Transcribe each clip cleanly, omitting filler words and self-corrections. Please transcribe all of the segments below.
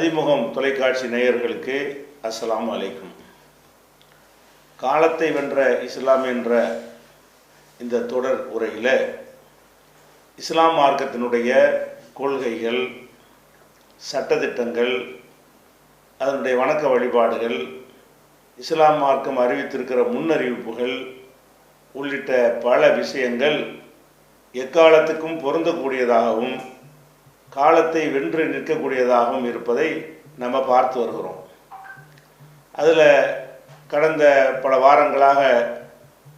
மதிமுகம் தொலைக்காட்சி நேயர்களுக்கு அஸ்ஸலாமு அலைக்கும். காலத்தை வென்ற இஸ்லாம் என்ற இந்த தொடர் உரையில் இஸ்லாம் மார்க்கத்தினுடைய கொள்கைகள், சட்டதிட்டங்கள், அதனுடைய வணக்க வழிபாடுகள், இஸ்லாம் மார்க்கம் அறிவித்திருக்கிற முன்னறிவிப்புகள் உள்ளிட்ட பல விஷயங்கள் எக்காலத்துக்கும் பொருந்தக்கூடியதாகவும் காலத்தை வென்று நிற்கக்கூடியதாகவும் இருப்பதை நம்ம பார்த்து வருகிறோம். அதில் கடந்த பல வாரங்களாக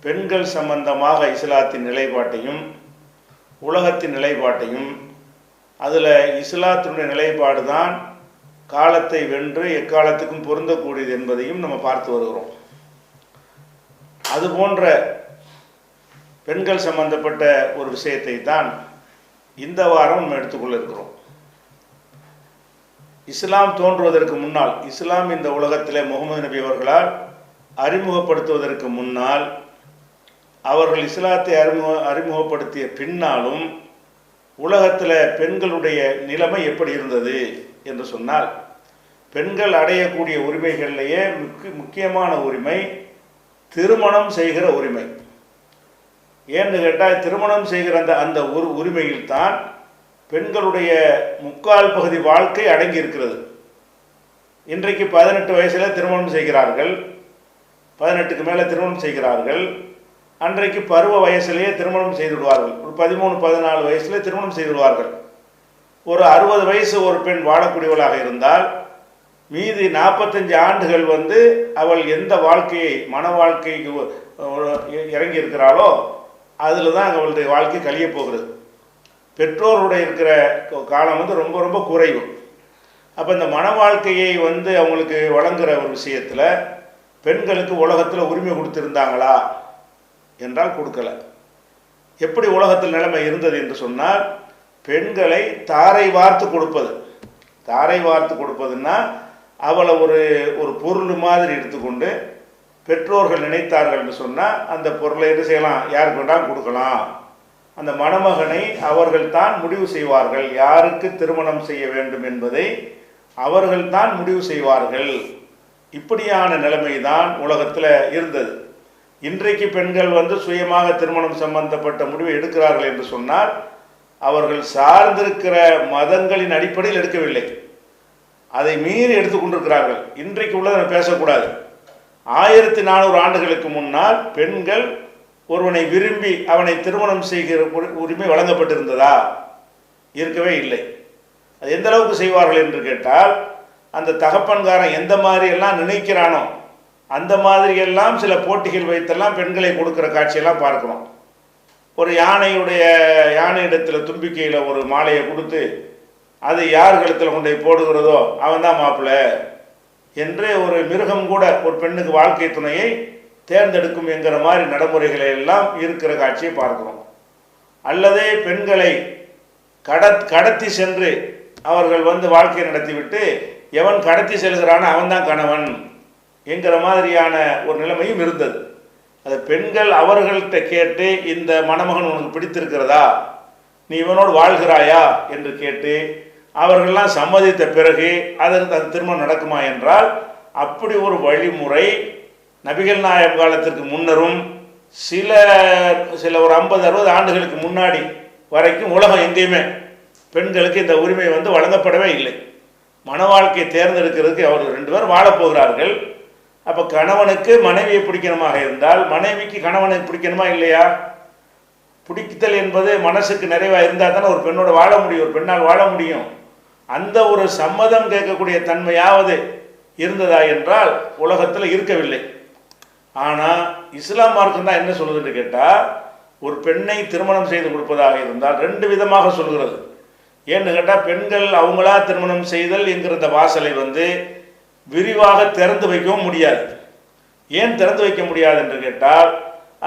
பெண்கள் சம்பந்தமாக இஸ்லாத்தின் நிலைப்பாட்டையும் உலகத்தின் நிலைப்பாட்டையும், அதில் இஸ்லாத்தினுடைய நிலைப்பாடு தான் காலத்தை வென்று எக்காலத்துக்கும் பொருந்தக்கூடியது என்பதையும் நம்ம பார்த்து வருகிறோம். அதுபோன்ற பெண்கள் சம்பந்தப்பட்ட ஒரு விஷயத்தை தான் இந்த வாரம் நம்ம எடுத்துக்கொள்ள இருக்கிறோம். இஸ்லாம் தோன்றுவதற்கு முன்னால், இஸ்லாம் இந்த உலகத்தில் முகமது நபி அவர்களால் அறிமுகப்படுத்துவதற்கு முன்னால், அவர்கள் இஸ்லாத்தை அறிமுகப்படுத்திய பின்னாலும் உலகத்தில் பெண்களுடைய நிலைமை எப்படி இருந்தது என்று சொன்னால், பெண்கள் அடையக்கூடிய உரிமைகளிலேயே முக்கியமான உரிமை திருமணம் செய்கிற உரிமை. ஏன்னு கேட்டால், திருமணம் செய்கிற அந்த ஒரு உரிமையில் தான் பெண்களுடைய முக்கால் பகுதி வாழ்க்கை அடங்கி இருக்கிறது. இன்றைக்கு 18 வயசில் திருமணம் செய்கிறார்கள், 18க்கு மேலே திருமணம் செய்கிறார்கள். அன்றைக்கு பருவ வயசிலேயே திருமணம் செய்து விடுவார்கள். ஒரு 13-14 வயசில் திருமணம் செய்து விடுவார்கள். ஒரு 60 வயசு ஒரு பெண் வாழக்கூடியவளாக இருந்தால் மீதி 45 ஆண்டுகள் அவள் எந்த வாழ்க்கையை, மன வாழ்க்கைக்கு இறங்கி இருக்கிறாளோ அதில் தான் அவளுடைய வாழ்க்கை கழிய போகிறது. பெற்றோருடைய இருக்கிற காலம் ரொம்ப ரொம்ப குறைவு. அப்போ இந்த மன வாழ்க்கையை அவங்களுக்கு வழங்குகிற ஒரு விஷயத்தில் பெண்களுக்கு உலகத்தில் உரிமை கொடுத்துருந்தாங்களா என்றால் கொடுக்கல. எப்படி உலகத்தில் நிலைமை இருந்தது என்று சொன்னால், பெண்களை தாரை வார்த்து கொடுப்பது. தாரை வார்த்து கொடுப்பதுன்னா, அவளை ஒரு பொருள் மாதிரி எடுத்துக்கொண்டு பெற்றோர்கள் நினைத்தார்கள் என்று சொன்னால் அந்த பொருளை என்ன செய்யலாம், யாருக்கு வேண்டாம் கொடுக்கலாம். அந்த மணமகனை அவர்கள் தான் முடிவு செய்வார்கள். யாருக்கு திருமணம் செய்ய வேண்டும் என்பதை அவர்கள் தான் முடிவு செய்வார்கள். இப்படியான நிலைமை தான் உலகத்தில் இருந்தது. இன்றைக்கு பெண்கள் சுயமாக திருமணம் சம்பந்தப்பட்ட முடிவை எடுக்கிறார்கள் என்று சொன்னால் அவர்கள் சார்ந்திருக்கிற மதங்களின் அடிப்படையில் எடுக்கவில்லை, அதை மீறி எடுத்துக்கொண்டிருக்கிறார்கள். இன்றைக்கு உள்ளதை பேசக்கூடாது. 1400 ஆண்டுகளுக்கு முன்னால் பெண்கள் ஒருவனை விரும்பி அவனை திருமணம் செய்கிற உரிமை வழங்கப்பட்டிருந்ததா? இருக்கவே இல்லை. அது எந்த அளவுக்கு செய்வார்கள் என்று கேட்டால், அந்த தகப்பன்காரன் எந்த மாதிரி எல்லாம் நினைக்கிறானோ அந்த மாதிரியெல்லாம் சில போட்டிகள் வைத்தெல்லாம் பெண்களை கொடுக்குற காட்சியெல்லாம் பார்க்கணும். ஒரு யானையிடத்தில் தும்பிக்கையில் ஒரு மாலையை கொடுத்து அது யார் கழுத்தில் கொண்டு போடுகிறதோ அவன் தான் மாப்பிள்ளை என்று ஒரு மிருகம் கூட ஒரு பெண்ணுக்கு வாழ்க்கை துணையை தேர்ந்தெடுக்கும் என்கிற மாதிரி நடைமுறைகளை எல்லாம் இருக்கிற காட்சியை பார்க்கிறோம். அல்லதே பெண்களை கடத்தி சென்று அவர்கள் வாழ்க்கையை நடத்திவிட்டு எவன் கடத்தி செல்கிறானோ அவன் தான் கணவன் என்கிற மாதிரியான ஒரு நிலைமையும் இருந்தது. அது பெண்கள் அவர்கள்ட்ட கேட்டு, இந்த மணமகன் உனக்கு பிடித்திருக்கிறதா, நீ இவனோடு வாழ்கிறாயா என்று கேட்டு அவர்கள்லாம் சம்மதித்த பிறகு அதற்கு அந்த திருமணம் நடக்குமா என்றால், அப்படி ஒரு வழிமுறை நபிகள் நாயகம் காலத்திற்கு முன்னரும் சில ஒரு 50-60 ஆண்டுகளுக்கு முன்னாடி வரைக்கும் உலகம் எங்கேயுமே பெண்களுக்கு இந்த உரிமை வழங்கப்படவே இல்லை. மன வாழ்க்கையை தேர்ந்தெடுக்கிறதுக்கு அவர் 2 பேர் வாழப்போகிறார்கள். அப்போ கணவனுக்கு மனைவியை பிடிக்கணுமாக இருந்தால் மனைவிக்கு கணவனை பிடிக்கணுமா இல்லையா? பிடித்தல் என்பது மனசுக்கு நிறைவாக இருந்தால் தானே ஒரு பெண்ணோட வாழ முடியும், ஒரு பெண்ணால் வாழ முடியும். அந்த ஒரு சம்மதம் கேட்கக்கூடிய தன்மையாவது இருந்ததா என்றால் உலகத்தில் இருக்கவில்லை. ஆனால் இஸ்லாம் மார்க்கம் தான் என்ன சொல்லுதுன்னு கேட்டால், ஒரு பெண்ணை திருமணம் செய்து கொடுப்பதாக இருந்தால் 2 விதமாக சொல்கிறது. ஏன்னு கேட்டால், பெண்கள் அவங்களா திருமணம் செய்தல் என்கிற இந்த வாசலை விரிவாக திறந்து வைக்கவும் முடியாது. ஏன் திறந்து வைக்க முடியாது என்று கேட்டால்,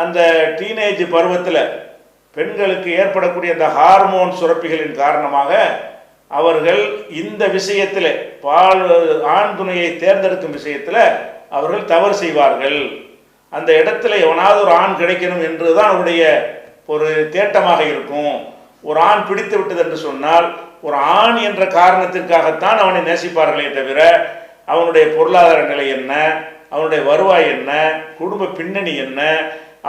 அந்த டீனேஜ் பருவத்தில் பெண்களுக்கு ஏற்படக்கூடிய அந்த ஹார்மோன் சுரப்பிகளின் காரணமாக அவர்கள் இந்த விஷயத்தில் ஆண் துணையை தேர்ந்தெடுக்கும் விஷயத்தில் அவர்கள் தவறு செய்வார்கள். அந்த இடத்துல எவனாவது ஒரு ஆண் கிடைக்கணும் என்றுதான் அவருடைய ஒரு தேட்டமாக இருக்கும். ஒரு ஆண் பிடித்து விட்டது என்று சொன்னால் ஒரு ஆண் என்ற காரணத்திற்காகத்தான் அவனை நேசிப்பார்களே தவிர அவனுடைய பொருளாதார நிலை என்ன, அவனுடைய வருவாய் என்ன, குடும்ப பின்னணி என்ன,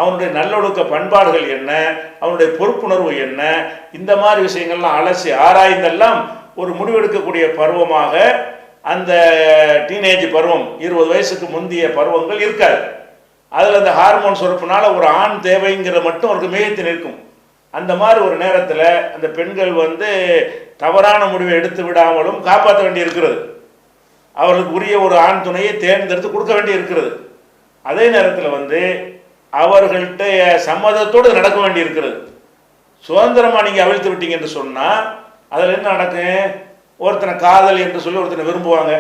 அவனுடைய நல்லொழுக்க பண்பாடுகள் என்ன, அவனுடைய பொறுப்புணர்வு என்ன, இந்த மாதிரி விஷயங்கள்லாம் அலசி ஆராய்ந்தெல்லாம் ஒரு முடிவெடுக்கக்கூடிய பருவமாக அந்த டீனேஜ் பருவம் 20 வயசுக்கு முந்தைய பருவங்கள் இருக்காது. அதில் அந்த ஹார்மோன் சுரப்புனால ஒரு ஆண் தேவைங்கிறது மட்டும் அவருக்கு மிகைத்து நிற்கும். அந்த மாதிரி ஒரு நேரத்தில் அந்த பெண்கள் தவறான முடிவை எடுத்து விடாமலும் காப்பாற்ற வேண்டி இருக்கிறது. அவர்களுக்கு உரிய ஒரு ஆண் துணையை தேர்ந்தெடுத்து கொடுக்க வேண்டி இருக்கிறது. அதே நேரத்தில் அவர்கள்ட்ட சம்மதத்தோடு நடக்க வேண்டி இருக்கிறது. சுதந்திரமாக நீங்கள் அவிழ்த்து விட்டீங்க என்று சொன்னால் அதில் என்ன நடக்கும்? ஒருத்தனை காதல் என்று சொல்லி ஒருத்தனை விரும்புவாங்க,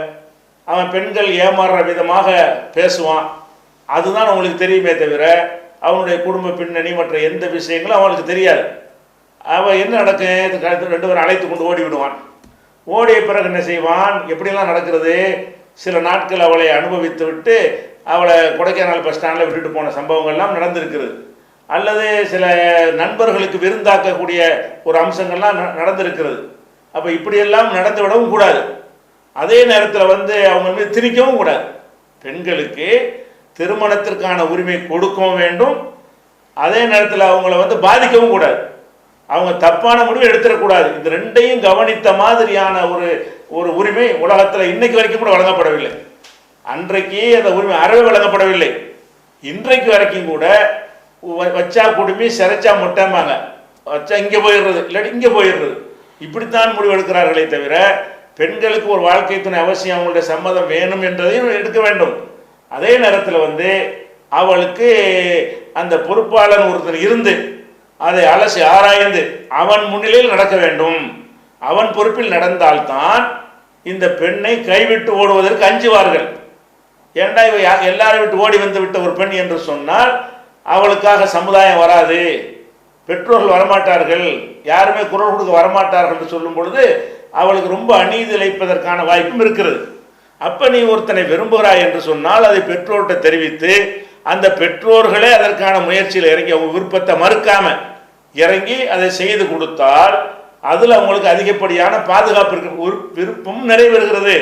அவன் பெண்கள் ஏமாறுற விதமாக பேசுவான். அதுதான் அவங்களுக்கு தெரியுமே தவிர அவனுடைய குடும்ப பின்னணி மற்ற எந்த விஷயங்களும் அவனுக்கு தெரியாது. அவன் என்ன நடக்கும்? 2 பேரும் அழைத்து கொண்டு ஓடி விடுவான். ஓடிய பிறகு என்ன செய்வான்? எப்படிலாம் நடக்கிறது? சில நாட்கள் அவளை அனுபவித்து விட்டு அவளை கொடைக்கானல் பஸ் ஸ்டாண்டில் விட்டுட்டு போன சம்பவங்கள்லாம் நடந்திருக்கிறது. அல்லது சில நண்பர்களுக்கு விருந்தாக்கக்கூடிய ஒரு அம்சங்கள்லாம் நடந்திருக்கிறது. அப்போ இப்படியெல்லாம் நடந்து விடவும் கூடாது. அதே நேரத்தில் அவங்க மீது திணிக்கவும் கூடாது. பெண்களுக்கு திருமணத்திற்கான உரிமை கொடுக்கவும் வேண்டும், அதே நேரத்தில் அவங்கள பாதிக்கவும் கூடாது. அவங்க தப்பான முடிவு எடுத்துடக்கூடாது. இந்த ரெண்டையும் கவனித்த மாதிரியான ஒரு உரிமை உலகத்தில் இன்னைக்கு வரைக்கும் கூட வழங்கப்படவில்லை. அன்றைக்கு அந்த உரிமை அறவே வழங்கப்படவில்லை. இன்றைக்கு வரைக்கும் கூட வச்சா குடுமி சிறைச்சா முட்டைம்பாங்க. வச்சா இங்கே போயிடுறது, இல்லாட்டி இங்கே போயிடுறது, இப்படித்தான் முடிவெடுக்கிறார்களே தவிர பெண்களுக்கு ஒரு வாழ்க்கை துணை அவசியம், அவங்களுடைய சம்மதம் வேணும் என்றதையும் எடுக்க வேண்டும். அதே நேரத்தில் அவளுக்கு அந்த பொறுப்பாளன் ஒருத்தர் இருந்து அதை அலசி ஆராய்ந்து அவன் முன்னிலையில் நடக்க வேண்டும். அவன் பொறுப்பில் நடந்தால்தான் இந்த பெண்ணை கைவிட்டு ஓடுவதற்கு அஞ்சுவார்கள். ஏண்டா இவ எல்லாரும் விட்டு ஓடி வந்து விட்ட ஒரு பெண் என்று சொன்னால் அவளுக்காக சமுதாயம் வராது, பெற்றோர்கள் வரமாட்டார்கள், யாருமே குரல் கொடுக்க வரமாட்டார்கள் என்று சொல்லும் பொழுது அவளுக்கு ரொம்ப அநீதி இழைப்பதற்கான வாய்ப்பும் இருக்கிறது. அப்போ நீ ஒருத்தனை விரும்புகிறாய் என்று சொன்னால் அதை பெற்றோர்கிட்ட தெரிவித்து அந்த பெற்றோர்களே அதற்கான முயற்சியில் இறங்கி அவங்க விருப்பத்தை மறுக்காம இறங்கி அதை செய்து கொடுத்தால் அதில் அவங்களுக்கு அதிகப்படியான பாதுகாப்பு இருக்கு, விருப்பம் நிறைவேறுகிறது,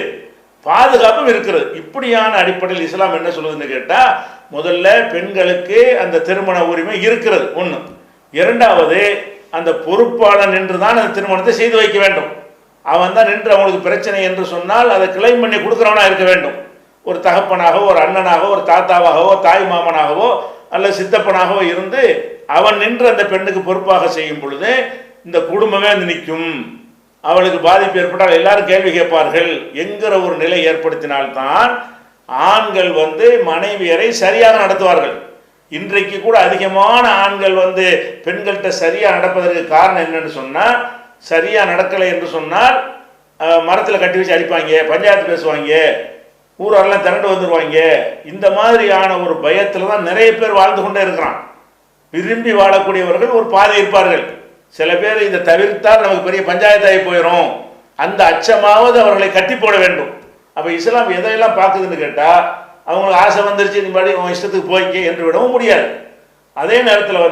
பாதுகாப்பும் இருக்கிறது. இப்படியான அடிப்படையில் இஸ்லாம் என்ன சொல்லுதுன்னு கேட்டால், முதல்ல பெண்களுக்கு அந்த திருமண உரிமை இருக்கிறது ஒன்று. இரண்டாவது, அந்த பொறுப்பாளன் நின்று தான் அந்த திருமணத்தை செய்து வைக்க வேண்டும். அவன் தான் நின்று அவங்களுக்கு பிரச்சனை என்று சொன்னால் அதை கிளைம் பண்ணி கொடுக்குறவனா இருக்க வேண்டும். ஒரு தகப்பனாகவோ ஒரு அண்ணனாகவோ ஒரு தாத்தாவாகவோ தாய் மாமனாகவோ அல்லது சித்தப்பனாகவோ இருந்து அவன் நின்று அந்த பெண்ணுக்கு பொறுப்பாக செய்யும் பொழுது இந்த குடும்பமே நிற்கும். அவளுக்கு பாதிப்பு ஏற்பட்டால் எல்லாரும் கேள்வி கேட்பார்கள் என்கிற ஒரு நிலை ஏற்படுத்தினால்தான் ஆண்கள் மனைவியரை சரியாக நடத்துவார்கள். இன்றைக்கு கூட அதிகமான ஆண்கள் பெண்கள்கிட்ட சரியாக நடப்பதற்கு காரணம் என்னன்னு சொன்னால், சரியாக நடக்கலை என்று சொன்னால் மரத்தில் கட்டி வச்சு அடிப்பாங்க, பஞ்சாயத்து பேசுவாங்க, ஊரெல்லாம் திரண்டு வந்துடுவாங்க. இந்த மாதிரியான ஒரு பயத்தில் தான் நிறைய பேர் வாழ்ந்து கொண்டே இருக்கிறான். விரும்பி வாழக்கூடியவர்கள் ஒரு பாதை இருப்பார்கள். சில பேர் இதை தவிர்த்தால் நமக்கு பெரிய பஞ்சாயத்தாகி போயிடும், அந்த அச்சமாவது அவர்களை கட்டி போட வேண்டும். அப்போ இஸ்லாம் எதையெல்லாம் பார்க்குதுன்னு கேட்டால், அவங்களுக்கு ஆசை வந்துருச்சு நீ பாடி உன் இஷ்டத்துக்கு போய்க்க என்று விடவும் முடியாது. அதே நேரத்தில்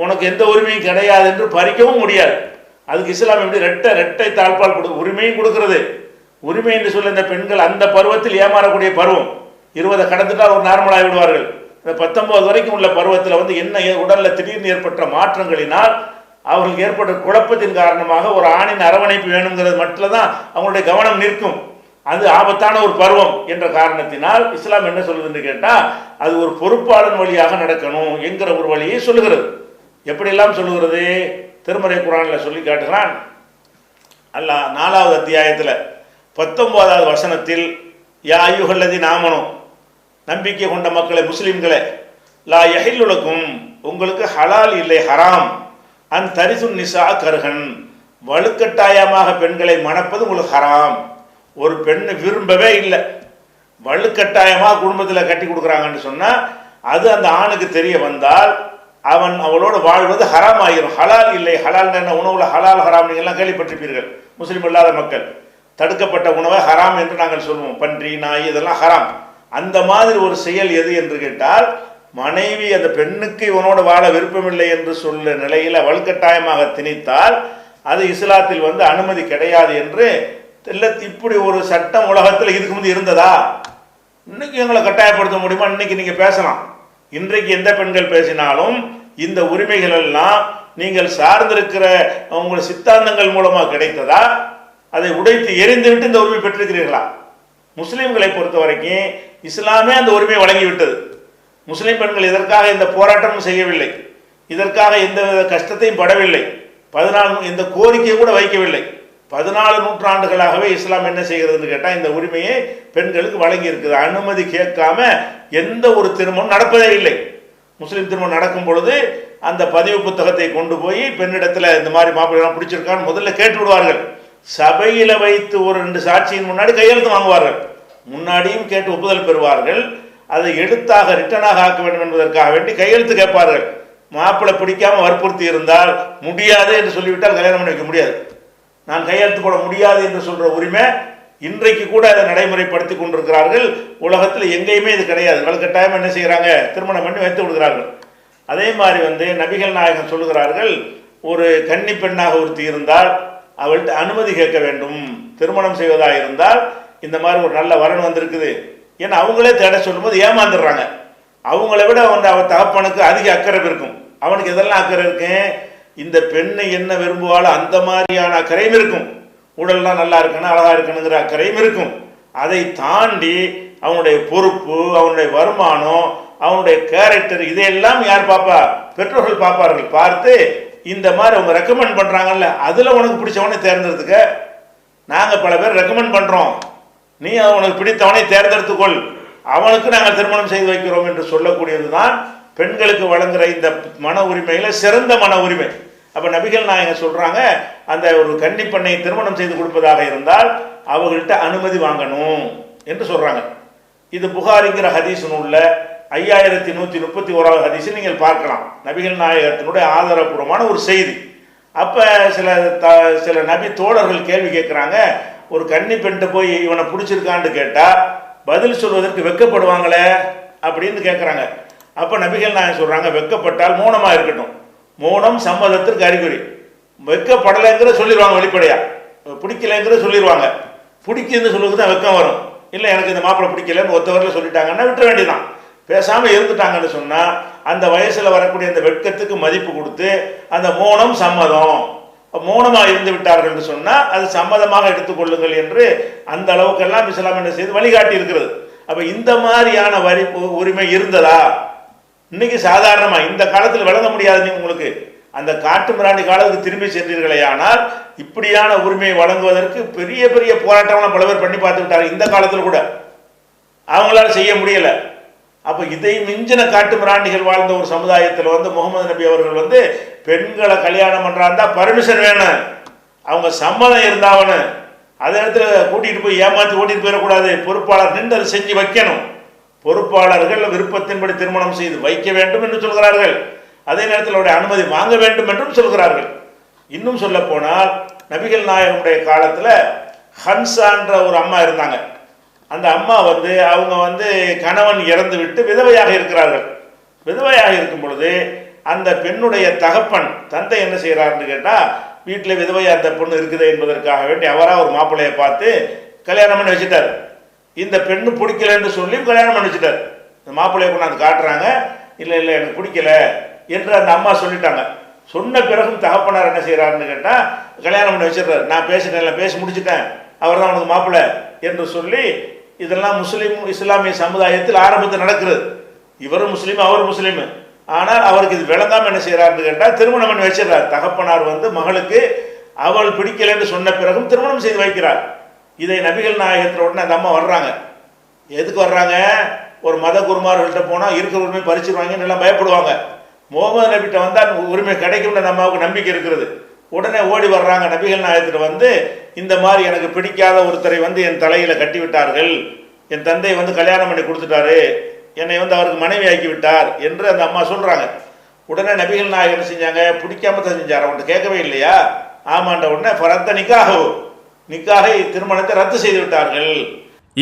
உனக்கு எந்த உரிமையும் கிடையாது என்று பறிக்கவும் முடியாது. அதுக்கு இஸ்லாம் எப்படி ரெட்டை தாழ்பால் உரிமையும் கொடுக்கிறது. உரிமை என்று சொல்ல இந்த பெண்கள் அந்த பருவத்தில் ஏமாறக்கூடிய பருவம். 20 கடந்துட்டால் ஒரு நார்மலாகி விடுவார்கள். இந்த 19 வரைக்கும் உள்ள பருவத்தில் என்ன உடலில் திடீர்னு ஏற்பட்ட மாற்றங்களினால் அவர்களுக்கு ஏற்பட்ட குழப்பத்தின் காரணமாக ஒரு ஆணின் அரவணைப்பு வேணுங்கிறது மட்டும் தான் அவங்களுடைய கவனம் நிற்கும். அது ஆபத்தான ஒரு பருவம் என்ற காரணத்தினால் இஸ்லாம் என்ன சொல்லுதுன்னு கேட்டால், அது ஒரு பொறுப்பாளன் வழியாக நடக்கணும் என்கிற ஒரு வழியை சொல்லுகிறது. எப்படியெல்லாம் சொல்லுகிறது? திருமறை குர்ஆனில் சொல்லி காட்டுகிறான். அல்லாஹ் 4வது அத்தியாயத்தில் 19வது வசனத்தில், யா அய்யுஹல்லதீன ஆமனூ, நம்பிக்கை கொண்ட மக்களை முஸ்லிம்களே, லா யஹில்லுலக்கும், உங்களுக்கு ஹலால் இல்லை, ஹராம், அன் தரிசுன் நிசா கர்ஹன், வலுக்கட்டாயமாக பெண்களை மணப்பது உங்களுக்கு ஹராம். ஒரு பெண்ணு விரும்பவே இல்லை, வலுக்கட்டாயமாக குடும்பத்தில் கட்டி கொடுக்குறாங்கன்னு சொன்னால் அது அந்த ஆணுக்கு தெரிய வந்தால் அவன் அவளோடு வாழ்வது ஹராம் ஆகிரும். ஹலால் இல்லை, ஹலால் என்ன உணவுல ஹலால் ஹராம் நீங்கள்லாம் கேள்விப்பட்டிருப்பீர்கள். முஸ்லீம் இல்லாத மக்கள் தடுக்கப்பட்ட உணவை ஹராம் என்று நாங்கள் சொல்லுவோம். பன்றி, நாய் இதெல்லாம் ஹராம். அந்த மாதிரி ஒரு செயல் எது என்று கேட்டால், மனைவி அந்த பெண்ணுக்கு இவனோட வாழ விருப்பமில்லை என்று சொல்ல நிலையில் வலுக்கட்டாயமாக திணித்தால் அது இஸ்லாத்தில் வந்து அனுமதி கிடையாது என்று இப்படி ஒரு சட்டம் உலகத்தில் இதுக்கு முந்தி இருந்ததா? இன்னைக்கு எங்களை கட்டாயப்படுத்த முடியுமா? இன்னைக்கு நீங்க பேசலாம். இன்றைக்கு எந்த பெண்கள் பேசினாலும் இந்த உரிமைகள் எல்லாம் நீங்கள் சார்ந்திருக்கிற உங்கள் சித்தாந்தங்கள் மூலமாக கிடைத்ததா? அதை உடைத்து எரிந்துவிட்டு இந்த உரிமை பெற்றிருக்கிறீர்களா? முஸ்லிம்களை பொறுத்த வரைக்கும் இஸ்லாமே அந்த உரிமையை வழங்கிவிட்டது. முஸ்லிம் பெண்கள் இதற்காக இந்த போராட்டமும் செய்யவில்லை, இதற்காக எந்த கஷ்டத்தையும் படவில்லை, 14 இந்த கோரிக்கையை கூட வைக்கவில்லை. 14 நூற்றாண்டுகளாகவே இஸ்லாம் என்ன செய்கிறதுன்னு கேட்டால் இந்த உரிமையை பெண்களுக்கு வழங்கி இருக்குது. அனுமதி கேட்காம எந்த ஒரு திருமணம் நடப்பதே இல்லை. முஸ்லீம் திருமணம் நடக்கும் பொழுது அந்த பதிவு புத்தகத்தை கொண்டு போய் பெண்ணிடத்தில் இந்த மாதிரி மாப்பிள்ளை பிடிச்சிருக்கான்னு முதல்ல கேட்டு விடுவார்கள். சபையில் வைத்து ஒரு 2 சாட்சியின் முன்னாடி கையெழுத்து வாங்குவார்கள். முன்னாடியும் கேட்டு ஒப்புதல் பெறுவார்கள். அதை எழுத்தாக ரிட்டனாக ஆக்க வேண்டும் என்பதற்காக வேண்டி கையெழுத்து கேட்பார்கள். மாப்பிள்ளை பிடிக்காம வற்புறுத்தி இருந்தால் முடியாது என்று சொல்லிவிட்டால் கல்யாணம் பண்ணி வைக்க முடியாது. நான் கையெழுத்து போட முடியாது என்று சொல்ற உரிமை இன்றைக்கு கூட அதை நடைமுறைப்படுத்தி கொண்டிருக்கிறார்கள். உலகத்தில் எங்கேயுமே இது கிடையாது. வலுக்கட்டாயம் என்ன செய்கிறாங்க? திருமணம் பண்ணி வைத்து விடுகிறார்கள். அதே மாதிரி வந்து நபிகள் நாயகம் சொல்லுகிறார்கள், ஒரு கன்னி பெண்ணாக ஒருத்தி இருந்தால் அவள்கிட்ட அனுமதி கேட்க வேண்டும். திருமணம் செய்வதாக இருந்தால் இந்த மாதிரி ஒரு நல்ல வரன் வந்திருக்குது, ஏன்னா அவங்களே தேட சொல்லும்போது ஏமாந்துடுறாங்க. அவங்கள விட வந்து அவன் தகப்பனுக்கு அதிக அக்கறை இருக்கும். அவனுக்கு எதெல்லாம் அக்கறை இருக்கு? இந்த பெண்ணை என்ன விரும்புவாளோ அந்த மாதிரியான அக்கறையும் இருக்கும். உடல்லாம் நல்லா இருக்கணும், அழகா இருக்கணுங்கிற அக்கறையும் இருக்கும். அதை தாண்டி அவனுடைய பொறுப்பு, அவனுடைய வருமானம், அவனுடைய கேரக்டர், இதையெல்லாம் யார் பார்ப்பா? பெற்றோர்கள் பார்ப்பார்கள். பார்த்து இந்த மாதிரி அவங்க ரெக்கமெண்ட் பண்றாங்கல்ல, அதுல உனக்கு பிடிச்சவனை தேர்ந்தெடுத்துக்க. நாங்க பல பேர் ரெக்கமெண்ட் பண்றோம், நீ உனக்கு பிடித்தவனை தேர்ந்தெடுத்துக்கொள், அவனுக்கு நாங்கள் திருமணம் செய்து வைக்கிறோம் என்று சொல்லக்கூடியதுதான் பெண்களுக்கு வழங்குற இந்த மன உரிமையில சிறந்த மன உரிமை. அப்ப நபிகள் நாயகம் சொல்றாங்க, அந்த ஒரு கன்னி பெண்ணை திருமணம் செய்து கொடுப்பதாக இருந்தால் அவர்கள்ட்ட அனுமதி வாங்கணும் என்று சொல்றாங்க. இது புகாரிங்கிற ஹதீஸ் நூல்ல 5131 ஹதீஸ் நீங்கள் பார்க்கலாம். நபிகள் நாயகத்தினுடைய ஆதாரபூர்வமான ஒரு செய்தி. அப்ப சில நபி தோழர்கள் கேள்வி கேட்கிறாங்க, ஒரு கன்னி பெண்கிட்ட போய் இவனை பிடிச்சிருக்கான்னு கேட்டா பதில் சொல்வதற்கு வெட்கப்படுவாங்களே அப்படின்னு கேட்கிறாங்க. அப்ப நபிகள் நாயகம் சொல்றாங்க, வெட்கப்பட்டால் மௌனமா இருக்கட்டும், மௌனம் சம்மதத்திற்கு அறிகுறி. வெட்கப்படலைங்கிற சொல்லிடுவாங்க, வெளிப்படையா பிடிக்கலைங்கிற சொல்லிடுவாங்க. பிடிக்குன்னு சொல்லுறது தான் வெட்கம் வரும். இல்லை எனக்கு இந்த மாப்பிள்ளை பிடிக்கலன்னு ஒருத்தவரில் சொல்லிட்டாங்கன்னா விட்டுற வேண்டியதான். பேசாம இருந்துட்டாங்கன்னு சொன்னா அந்த வயசுல வரக்கூடிய அந்த வெட்கத்துக்கு மதிப்பு கொடுத்து அந்த மௌனம் சம்மதம், மௌனமா இருந்து விட்டார்கள் என்று சொன்னா அது சம்மதமாக எடுத்துக்கொள்ளுங்கள் என்று அந்த அளவுக்கெல்லாம் இஸ்லாம் என்ன செய்து வழிகாட்டி இருக்கிறது. அப்ப இந்த மாதிரியான உரிமை இருந்ததா? இன்னைக்கு சாதாரணமா இந்த காலத்தில் விளங்க முடியாது. நீங்க உங்களுக்கு அந்த காட்டு மிராண்டி காலத்துக்கு திரும்பி சென்றீர்களே ஆனால் இப்படியான உரிமையை வழங்குவதற்கு பெரிய பெரிய போராட்டம் பல பேர் பண்ணி பார்த்து விட்டார்கள். இந்த காலத்தில் கூட அவங்களால செய்ய முடியல. அப்ப இதை மிஞ்சின காட்டு மிராண்டிகள் வாழ்ந்த ஒரு சமுதாயத்தில் வந்து முகமது நபி அவர்கள் வந்து பெண்களை கல்யாணம் பண்றாந்தா பர்மிஷன் வேணும், அவங்க சம்மதம் இருந்தாவணும். அதே இடத்துல கூட்டிட்டு போய் ஏமாற்றி ஓட்டிட்டு போயிடக்கூடாது. பொறுப்பாளர் நின்று அதை செஞ்சு வைக்கணும். பொறுப்பாளர்கள் விருப்பத்தின்படி திருமணம் செய்து வைக்க வேண்டும் என்று சொல்கிறார்கள். அதே நேரத்தில் அவருடைய அனுமதி வாங்க வேண்டும் என்றும் சொல்கிறார்கள். இன்னும் சொல்ல போனால் நபிகள் நாயகனுடைய காலத்துல ஹன்சான்ற ஒரு அம்மா இருந்தாங்க. அந்த அம்மா வந்து அவங்க வந்து கணவன் இறந்து விட்டு விதவையாக இருக்கிறார்கள். விதவையாக இருக்கும் பொழுது அந்த பெண்ணுடைய தகப்பன் தந்தை என்ன செய்யறாருன்னு கேட்டா, வீட்டில் விதவையா அந்த பொண்ணு இருக்குது என்பதற்காக வேண்டி அவரா ஒரு மாப்பிள்ளையை பார்த்து கல்யாணம் பண்ணி வச்சுட்டார். இந்த பெண்ணு பிடிக்கலன்னு சொல்லி கல்யாணம் பண்ணி வச்சுட்டார். இந்த மாப்பிள்ளையை கொண்டாந்து காட்டுறாங்க, இல்லை இல்லை எனக்கு பிடிக்கல என்று அந்த அம்மா சொல்லிட்டாங்க. சொன்ன பிறகும் தகப்பனார் என்ன செய்யறாருன்னு கேட்டா கல்யாணம் பண்ணி வச்சிடறாரு. நான் பேசிட்டேன், பேசி முடிச்சுட்டேன், அவர் தான் உனக்கு மாப்பிள்ளை என்று சொல்லி. இதெல்லாம் இஸ்லாமிய சமுதாயத்தில் ஆரம்பத்தில் நடக்கிறது. இவரும் முஸ்லீம், அவரும் முஸ்லீம். ஆனால் அவருக்கு இது விளங்காம என்ன செய்யறாருன்னு கேட்டா திருமணம் பண்ணி வச்சிடறார். தகப்பனார் வந்து மகளுக்கு அவள் பிடிக்கல என்று சொன்ன பிறகும் திருமணம் செய்து வைக்கிறார். இதை நபிகள் நாயகத்தில் உடனே அந்த அம்மா வர்றாங்க. எதுக்கு வர்றாங்க? ஒரு மத குருமார்கள்ட்ட போனா இருக்கிற உரிமை பறிச்சிருவாங்கன்னு எல்லாம் பயப்படுவாங்க. முகமது நபிட்ட வந்தா உரிமை கிடைக்கும்னு அந்த அம்மாவுக்கு நம்பிக்கை இருக்கிறது. உடனே ஓடி வர்றாங்க. நபிகள் நாயகத்தில் வந்து இந்த மாதிரி எனக்கு பிடிக்காத ஒருத்தரை வந்து என் தலையில கட்டி விட்டார்கள், என் தந்தை வந்து கல்யாணம் பண்ணி கொடுத்துட்டாரு, என்னை வந்து அவருக்கு மனைவி ஆக்கி விட்டார் என்று அந்த அம்மா சொல்றாங்க. உடனே நபிகள் நாயகம் என்ன செஞ்சாங்க? பிடிக்காம தான் செஞ்சார். அவன்கிட்ட கேட்கவே இல்லையா? ஆமாண்ட உடனே பரத்த நிக்காகை திருமணத்தை ரத்து செய்து விட்டார்கள்.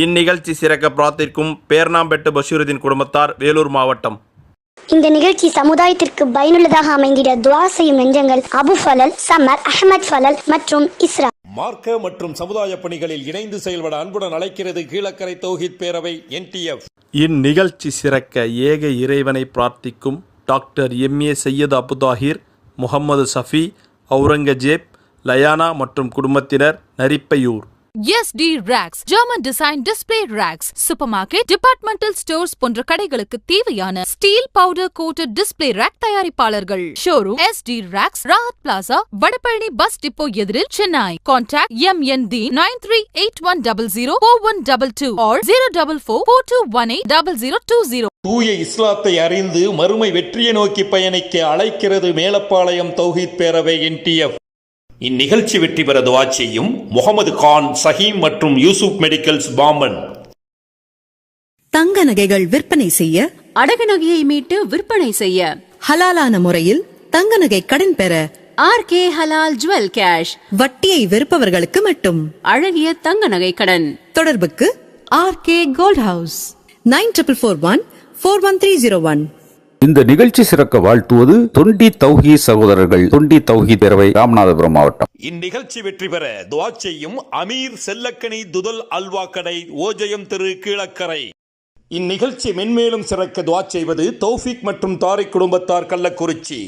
இந்நிகழ்ச்சி சிறக்க பிரார்த்திக்கும் பேர்ணாம்பெட்டு பஷீருதீன் குடும்பத்தார், வேலூர் மாவட்டம். இந்த நிகழ்ச்சி சமுதாயத்திற்கு பயனுள்ளதாக அமைந்திட துஆ செய்யும் நெஞ்சங்கள் அபு ஃபலல், சமர், அஹமத் ஃபலல் மற்றும் இஸ்ரா. மார்க்க மற்றும் சமுதாய பணிகளில் இணைந்து செயல்பட அன்புடன் அழைக்கிறது கீழக்கரை தௌஹீத் பேரவை NTF. இந்நிகழ்ச்சி சிறக்க ஏக இறைவனை பிரார்த்திக்கும் டாக்டர் MA சையது அபுதாஹிர், முகமது சஃபி, அவுரங்கஜேப், லயானா மற்றும் குடும்பத்தினர், Narippaiyur. SD Racks, German Design Display Racks, Supermarket, Departmental Stores போன்ற கடைகளுக்கு தேவையான steel powder coated display rack தயாரிப்பாளர்கள். Showroom SD Racks, Rahat plaza, Vadapalani bus depot எதிரில், சென்னை. Contact MND 9381004122 or 04442180020. தூய இஸ்லாத்தை அறிந்து மறுமை வெற்றியை நோக்கி பயணிக்க அழைக்கிறது மேலப்பாளையம் தௌஹீத் பேரவை NTF. இந்நிகழ்ச்சி வெற்றி பெற துஆ செய்யும் முகமது கான், சஹீம் மற்றும் யூசுப் மெடிக்கல்ஸ், பாம்பன். தங்க நகைகள் விற்பனை செய்ய, அடகு நகையை மீட்டு விற்பனை செய்ய, ஹலாலான முறையில் தங்க நகை கடன் பெற RK ஹலால் ஜுவல் கேஷ். வட்டியை வெறுப்பவர்களுக்கு மட்டும் அழகிய தங்க நகை கடன். தொடர்புக்கு RK கோல்ட் ஹவுஸ் 9441411301. இந்த நிகழ்ச்சி சிறக்க வாழ்த்துவது தொண்டி தௌஹீத் சகோதரர்கள், தொண்டி தௌஹீத் பேரவை, ராமநாதபுரம் மாவட்டம். இந்நிகழ்ச்சி வெற்றி பெற துஆ செய்யும் அமீர் செல்லக்கனி துதல் அல்வா கடை, ஓஜயம் தெரு, கீழக்கரை. இந்நிகழ்ச்சி மென்மேலும் சிறக்க துஆ செய்வது தௌஃபிக் மற்றும் தாரிக் குடும்பத்தார், கள்ளக்குறிச்சி.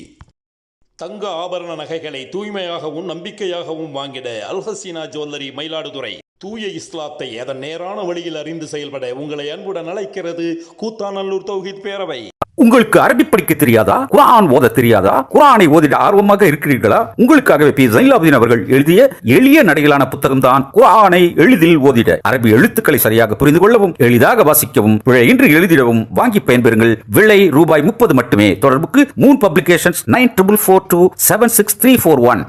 தங்க ஆபரண நகைகளை தூய்மையாகவும் நம்பிக்கையாகவும் வாங்கிட அல்ஹசீனா ஜுவல்லரி, மயிலாடுதுறை. தூய இஸ்லாத்தை அதன் நேரான வழியில் அறிந்து செயல்பட உங்களை அன்புடன் அழைக்கிறது கூத்தாநல்லூர் தௌஹீத் பேரவை. உங்களுக்கு அரபி படிக்க தெரியாதா? குர்ஆன் ஓத தெரியாதா? குர்ஆனை ஓதிட ஆர்வமாக இருக்கிறீர்களா? உங்களுக்காகவே பி ஜைனுலாப்தீன் அவர்கள் எழுதிய எளிய நடையிலான புத்தகம் தான் குர்ஆனை எளிதில் ஓதிட. அரபி எழுத்துக்களை சரியாக புரிந்து கொள்ளவும், எளிதாக வாசிக்கவும், பிழையின்றி எழுதிடவும் வாங்கி பயன்பெறுங்கள். விலை ரூபாய் 30 மட்டுமே. தொடர்புக்கு மூன் பப்ளிகேஷன்ஸ் 9442763341.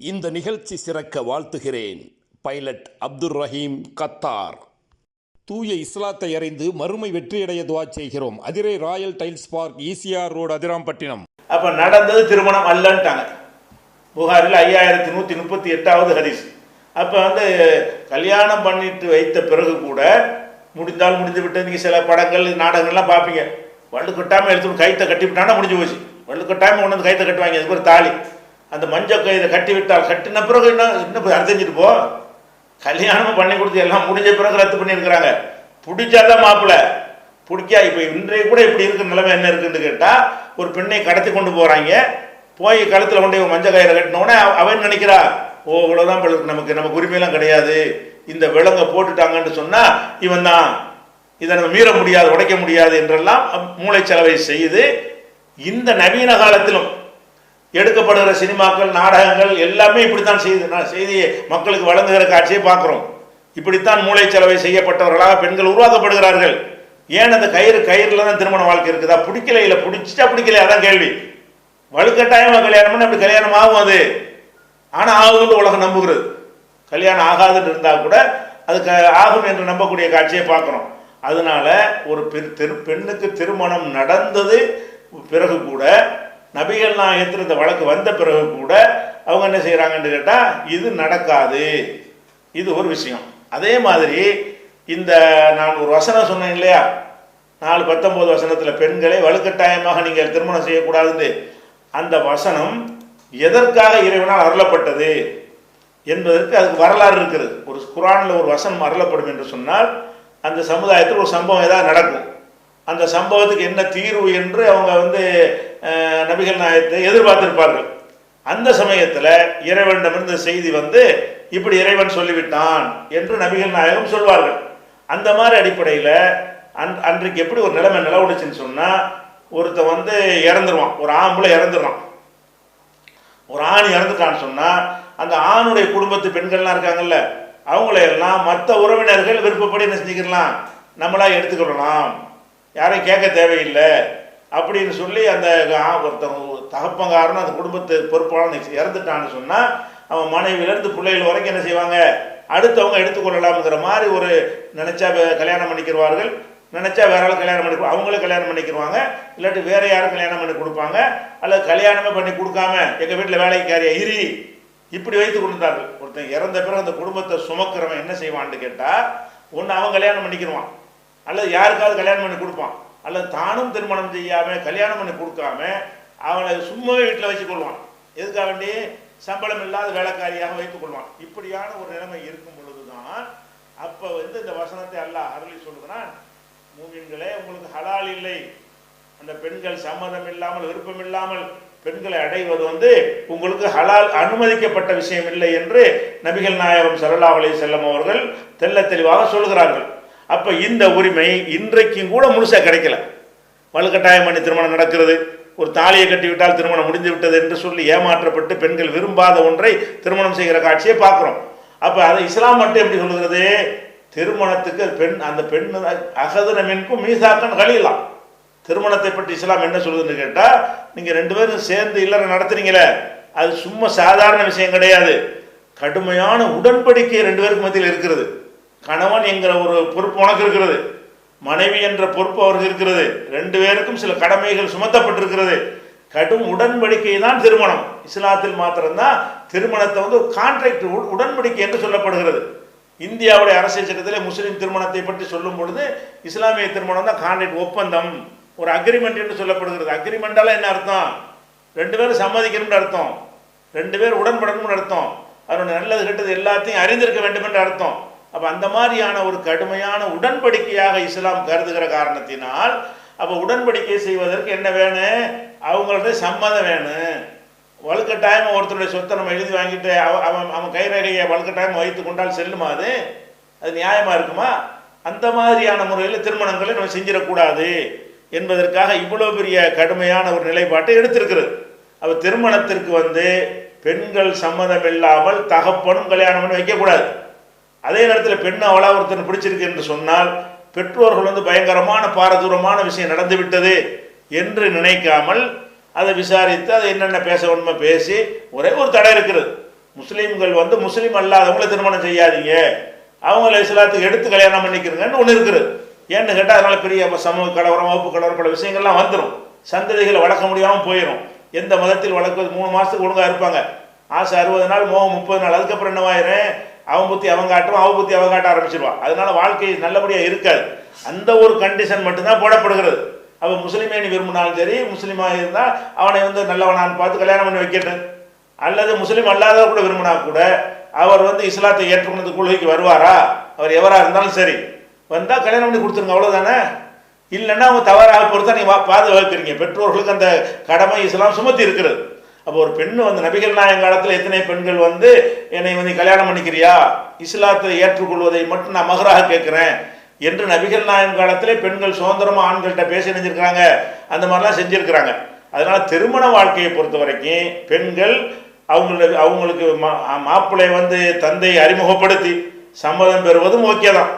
இந்த நிகழ்ச்சி சிறக்க வாழ்த்துகிறேன் பைலட் அப்துல் ரஹீம், கத்தார். தூய இஸ்லாத்தை அறிந்து மறுமை வெற்றியடைய துஆ செய்கிறோம். Adirai Royal tiles park, ECR road, Adirampattinam. அப்ப நடந்தது திருமணம் அல்லன்ட்டாங்க. புகாரில் 5138வது ஹதீஸ். அப்ப கல்யாணம் பண்ணிட்டு வைத்த பிறகு கூட முடிந்தால் முடிந்து விட்டு, நீங்க சில படங்கள் நாடகங்கள்லாம் பார்ப்பீங்க, வள்ளு கட்டாமல் எடுத்து கைத்தை கட்டிவிட்டானா முடிஞ்சு போச்சு. வள்ளு கட்டாமல் கொண்டு வந்து கைத்தை கட்டுவாங்க, அதுக்கு ஒரு தாலி. அந்த மஞ்சள் கைதை கட்டி விட்டால், கட்டின பிறகு இன்னும் அறுத்தஞ்சிட்டு போ. கல்யாணமும் பண்ணி கொடுத்து எல்லாம் முடிஞ்ச பிறகு ரத்து பண்ணியிருக்கிறாங்க. பிடிச்சாதான் மாப்பிள்ளை, பிடிக்கா. இப்போ இன்றைய கூட இப்படி இருக்கிற நிலைமை என்ன இருக்குன்னு கேட்டால், ஒரு பெண்ணை கடத்தி கொண்டு போகிறாங்க. போய் கழுத்தில் கொண்டு மஞ்சள் கயிறை கட்டினோடனே அவன் நினைக்கிறா, ஓ இவ்வளோதான் பிள்ளைக்கு, நமக்கு உரிமையெல்லாம் கிடையாது, இந்த விலங்கை போட்டுட்டாங்கன்னு சொன்னால் இவன் தான், இதை நம்ம மீற முடியாது, உடைக்க முடியாது என்றெல்லாம் மூளைச்சலவை செய்து இந்த நவீன காலத்திலும் எடுக்கப்படுகிற சினிமாக்கள், நாடகங்கள் எல்லாமே இப்படித்தான் செய்தி மக்களுக்கு வழங்குகிற காட்சியை பார்க்குறோம். இப்படித்தான் மூளைச்சலவை செய்யப்பட்டவர்களாக பெண்கள் உருவாக்கப்படுகிறார்கள். ஏன் அந்த கயிறுல தான் திருமண வாழ்க்கை இருக்குதா? பிடிக்கல, இல்லை பிடிச்சா பிடிக்கல, அதான் கேள்வி. வலுக்கட்டாயமாக கல்யாணம் பண்ணி அப்படி கல்யாணம் ஆகும் அது. ஆனால் ஆகுதுன்னு உலகம் நம்புகிறது. கல்யாணம் ஆகாதுன்னு இருந்தால் கூட அதுக்கு ஆகும் என்று நம்பக்கூடிய காட்சியை பார்க்குறோம். அதனால ஒரு பெண்ணுக்கு திருமணம் நடந்தது பிறகு கூட, நபிகள் நாயகத்தில் இந்த வழக்கு வந்த பிறகு கூட அவங்க என்ன செய்கிறாங்கன்னு கேட்டால், இது நடக்காது, இது ஒரு விஷயம். அதே மாதிரி இந்த நான் ஒரு வசனம் சொன்னேன் இல்லையா, 4:19 வசனத்தில் பெண்களை வலுக்கட்டாயமாக நீங்கள் திருமணம் செய்யக்கூடாதுன்னு, அந்த வசனம் எதற்காக இறைவனால் அருளப்பட்டது என்பதற்கு அதுக்கு வரலாறு இருக்குது. ஒரு குர்ஆனில் ஒரு வசனம் அருளப்படும் என்று சொன்னால், அந்த சமுதாயத்தில் ஒரு சம்பவம் ஏதாவது நடக்கும். அந்த சம்பவத்துக்கு என்ன தீர்வு என்று அவங்க நபிகள் நாயகத்தை எதிர்பார்த்திருப்பார்கள். அந்த சமயத்தில் இறைவனிடமிருந்து செய்தி இப்படி இறைவன் சொல்லிவிட்டான் என்று நபிகள் நாயகம் சொல்வார்கள். அந்த மாதிரி அடிப்படையில் அன்றைக்கு எப்படி ஒரு நிலைமை நிலவுடுச்சுன்னு சொன்னால், ஒருத்தன் இறந்துருவான், ஒரு ஆம்பளை இறந்துடுறான், ஒரு ஆண் இறந்துட்டான்னு சொன்னால், அந்த ஆணுடைய குடும்பத்து பெண்கள்லாம் இருக்காங்கல்ல, அவங்களையெல்லாம் மற்ற உறவினர்கள் விருப்பப்படி என்ன செஞ்சுக்கலாம், நம்மளா எடுத்துக்கிடலாம், யாரையும் கேட்க தேவையில்லை அப்படின்னு சொல்லி, அந்த ஒருத்தன் தகப்பங்காரன் அந்த குடும்பத்து பொறுப்பாளன் இறந்துட்டான்னு சொன்னால், அவன் மனைவியிலேருந்து பிள்ளைகள் வரைக்கும் என்ன செய்வாங்க, அடுத்தவங்க எடுத்துக்கொள்ளலாம்ங்கிற மாதிரி ஒரு நினச்சா கல்யாணம் பண்ணிக்கிடுவார்கள், நினச்சா வேற ஆள் கல்யாணம் பண்ணி அவங்களே கல்யாணம் பண்ணிக்கிடுவாங்க, இல்லாட்டி வேற யாரும் கல்யாணம் பண்ணி கொடுப்பாங்க, அல்லது கல்யாணமே பண்ணி கொடுக்காம எங்கள் வீட்டில் வேலைக்காரியா இரு, இப்படி வைத்து கொண்டார்கள். ஒருத்தன் இறந்த பிறகு அந்த குடும்பத்தை சுமக்கிறவன் என்ன செய்வான்னு கேட்டால், ஒன்று அவன் கல்யாணம் பண்ணிக்கிடுவான், அல்லது யாருக்காவது கல்யாணம் பண்ணி கொடுப்பான். அல்லது தானும் திருமணம் செய்யாமல் கல்யாணம் பண்ணி கொடுக்காம அவனை சும்மாவே வீட்டில் வச்சு கொள்வான். எதுக்காக வேண்டி? சம்பளம் இல்லாத வேலைக்காரியாக வைத்துக் கொள்வான். இப்படியான ஒரு நிலைமை இருக்கும் பொழுதுதான் அப்போ இந்த வசனத்தை அல்லாஹ் அருளி சொல்கிறான், மூமின்களே உங்களுக்கு ஹலால் இல்லை, அந்த பெண்கள் சம்மதம் இல்லாமல் விருப்பம் இல்லாமல் பெண்களை அடைவது உங்களுக்கு ஹலால் அனுமதிக்கப்பட்ட விஷயம் இல்லை என்று நபிகள் நாயகம் ஸல்லல்லாஹு அலைஹி வஸல்லம் அவர்கள் தெள்ள தெளிவாக சொல்கிறார்கள். அப்போ இந்த உரிமை இன்றைக்கும் கூட முழுசாக கிடைக்கல. வலுக்கட்டாயம் பண்ணி திருமணம் நடக்கிறது, ஒரு தாலியை கட்டிவிட்டால் திருமணம் முடிந்து விட்டது என்று சொல்லி ஏமாற்றப்பட்டு பெண்கள் விரும்பாத ஒன்றை திருமணம் செய்கிற காட்சியை பார்க்குறோம். அப்போ அதை இஸ்லாம் மட்டும் எப்படி சொல்லுகிறது? திருமணத்துக்கு அந்த பெண் அகதுன மின்கும் மீசாக்கன் கலீலாம். திருமணத்தை பற்றி இஸ்லாம் என்ன சொல்லுதுன்னு கேட்டால், நீங்கள் 2 பேரும் சேர்ந்து இல்லற நடத்துறீங்களே, அது சும்மா சாதாரண விஷயம் கிடையாது. கடுமையான உடன்படிக்கை 2 பேருக்கு மத்தியில் இருக்கிறது. கணவன் என்கிற ஒரு பொறுப்பு உனக்கு இருக்கிறது, மனைவி என்ற பொறுப்பு அவருக்கு இருக்கிறது, 2 பேருக்கும் சில கடமைகள் சுமத்தப்பட்டிருக்கிறது. கடும் உடன்படிக்கை தான் திருமணம். இஸ்லாத்தில் மாத்திரம்தான் திருமணத்தை ஒரு கான்ட்ராக்ட் உடன்படிக்கை என்று சொல்லப்படுகிறது. இந்தியாவுடைய அரசியல் சட்டத்திலே முஸ்லீம் திருமணத்தை பற்றி சொல்லும் பொழுது இஸ்லாமிய திருமணம் தான் கான்ட்ராக்ட், ஒப்பந்தம், ஒரு அக்ரிமெண்ட் என்று சொல்லப்படுகிறது. அக்ரிமெண்டால என்ன அர்த்தம்? 2 பேரும் சம்மதிக்கணும்னு அர்த்தம், 2 பேர் உடன்படணும்னு அர்த்தம், அதனுடைய நல்லது கெட்டது எல்லாத்தையும் அறிந்திருக்க வேண்டும் என்று அர்த்தம். அப்போ அந்த மாதிரியான ஒரு கடுமையான உடன்படிக்கையாக இஸ்லாம் கருதுகிற காரணத்தினால் அப்போ உடன்படிக்கை செய்வதற்கு என்ன வேணும்? அவங்கள்ட்ட சம்மதம் வேணும். வலுக்கட்டாயம் ஒருத்தருடைய சொத்தை நம்ம எழுதி வாங்கிட்டு அவன் கைரேகையை வலுக்கட்டாயம் வைத்து கொண்டால் செல்லுமா? அது நியாயமாக இருக்குமா? அந்த மாதிரியான முறையில் திருமணங்களை நம்ம செஞ்சிடக்கூடாது என்பதற்காக இவ்வளோ பெரிய கடுமையான ஒரு நிலைப்பாட்டை எடுத்திருக்கிறது. அப்போ திருமணத்திற்கு பெண்கள் சம்மதம் இல்லாமல் தகப்பனும் கல்யாணம் பண்ணி வைக்கக்கூடாது. அதே நேரத்தில் பெண்ணு அவளா ஒருத்தன் பிடிச்சிருக்கு என்று சொன்னால் பெற்றோர்கள் பயங்கரமான பாரதூரமான விஷயம் நடந்து விட்டது என்று நினைக்காமல் அதை விசாரித்து அதை என்னென்ன பேச வேணுமோ பேசி, ஒரே ஒரு தடை இருக்கிறது, முஸ்லீம்கள் முஸ்லீம் அல்லாதவங்களை திருமணம் செய்யாதீங்க, அவங்கள இஸ்லாத்துக்கு எடுத்து கல்யாணம் பண்ணிக்கிறங்கன்னு ஒன்று இருக்குது. ஏன்னு கேட்டால் அதனால் பெரிய சமூக கலவரம், வகுப்பு கலவரம், பல விஷயங்கள்லாம் வந்துடும், சந்ததிகளை வளர்க்க முடியாமல் போயிடும். எந்த மதத்தில் வளர்க்குறது 3 மாதத்துக்கு ஒழுங்காக இருப்பாங்க, ஆசை 60 நாள், மோகம் 30 நாள், அதுக்கப்புறம் என்னவாயிரும்? அவன் புத்தி அவன் காட்டும், அவன் புத்தி அவன் காட்ட ஆரம்பிச்சிருவான். அதனால வாழ்க்கை நல்லபடியாக இருக்காது. அந்த ஒரு கண்டிஷன் மட்டும்தான் போடப்படுகிறது. அப்போ முஸ்லீமே நீ விரும்பினாலும் சரி, முஸ்லீமாக இருந்தால் அவனை நல்லவனான்னு பார்த்து கல்யாணம் பண்ணி வைக்கட்டும். அல்லது முஸ்லீம் அல்லாதவர் கூட விரும்பினா கூட அவர் இஸ்லாத்தை ஏற்றுக்கொண்டு கொள்கைக்கு வருவாரா? அவர் எவராக இருந்தாலும் சரி வந்தால் கல்யாணம் பண்ணி கொடுத்துருங்க, அவ்வளோதானே. இல்லைன்னா அவங்க தவறாக பொறுத்தா நீங்கள் பாதுகாக்கிறீங்க. பெற்றோர்களுக்கு அந்த கடமை இஸ்லாம் சுமத்தி இருக்கிறது. அப்போ ஒரு பெண்ணு நபிகள் நாயகம் காலத்தில் எத்தனை பெண்கள் என்னை கல்யாணம் பண்ணிக்கிறியா, இஸ்லாத்தை ஏற்றுக்கொள்வதை மட்டும் நான் மகராக கேட்குறேன் என்று நபிகள் நாயகம் காலத்திலே பெண்கள் சுதந்திரமாக ஆண்கள்கிட்ட பேசி நினைஞ்சிருக்கிறாங்க, அந்த மாதிரிலாம் செஞ்சுருக்கிறாங்க. அதனால திருமண வாழ்க்கையை பொறுத்த வரைக்கும் பெண்கள் அவங்களுக்கு மாப்பிள்ளை தந்தையை அறிமுகப்படுத்தி சம்மதம் பெறுவதும் ஓகே தான்.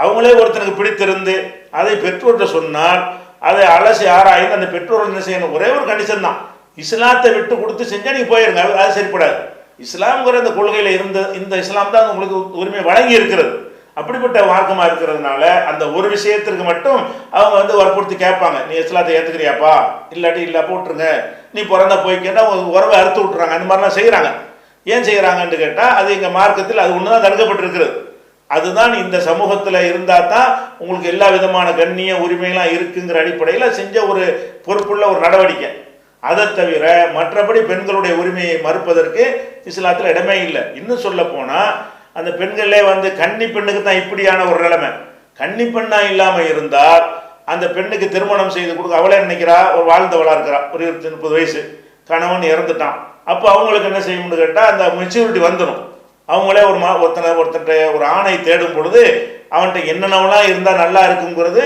அவங்களே ஒருத்தனுக்கு பிடித்திருந்து அதை பெற்றோர்கிட்ட சொன்னால் அதை அலசி ஆராய்ந்து அந்த பெற்றோர்கள் என்ன செய்யணும்? ஒரே ஒரு கண்டிஷன் தான், இஸ்லாத்தை விட்டு கொடுத்து செஞ்சால் நீங்கள் போயிருங்க, அது சரிப்படாது. இஸ்லாம்ங்கிற அந்த கொள்கையில் இருந்த இந்த இஸ்லாம் தான் உங்களுக்கு உரிமை வழங்கி இருக்கிறது. அப்படிப்பட்ட மார்க்கமாக இருக்கிறதுனால அந்த ஒரு விஷயத்திற்கு மட்டும் அவங்க வற்புறுத்தி கேட்பாங்க, நீ இஸ்லாத்தை ஏற்றுக்கிறியாப்பா, இல்லாட்டி இல்லை போட்டுருங்க, நீ பிறந்த போய்க்கேன்னா உறவை அறுத்து விட்டுறாங்க. அந்த மாதிரிலாம் செய்கிறாங்க. ஏன் செய்கிறாங்கன்னு கேட்டால் அது எங்கள் மார்க்கத்தில் அது ஒன்று தான் தடுக்கப்பட்டிருக்கிறது. அதுதான் இந்த சமூகத்தில் இருந்தால் தான் உங்களுக்கு எல்லா விதமான கண்ணிய உரிமையெல்லாம் இருக்குங்கிற அடிப்படையில் செஞ்ச ஒரு பொறுப்புள்ள ஒரு நடவடிக்கை. அதை தவிர மற்றபடி பெண்களுடைய உரிமையை மறுப்பதற்கு இஸ்லாத்தில் இடமே இல்லை. இன்னும் சொல்ல போனால் அந்த பெண்களே கன்னி பெண்ணுக்கு தான் இப்படியான ஒரு நிலைமை. கன்னி பெண்ணா இல்லாமல் இருந்தால் அந்த பெண்ணுக்கு திருமணம் செய்து கொடுக்க அவளே நினைக்கிறா, ஒரு வாழ்ந்தவளாக இருக்கிறா, ஒரு 30 வயசு, கணவன் இறந்துட்டான். அப்போ அவங்களுக்கு என்ன செய்யணும்னு கேட்டால் அந்த மெச்சூரிட்டி வந்துடும். அவங்களே ஒருத்தன் ஒரு ஆணை தேடும் பொழுது அவன்கிட்ட என்னென்னவெல்லாம் இருந்தால் நல்லா இருக்குங்கிறது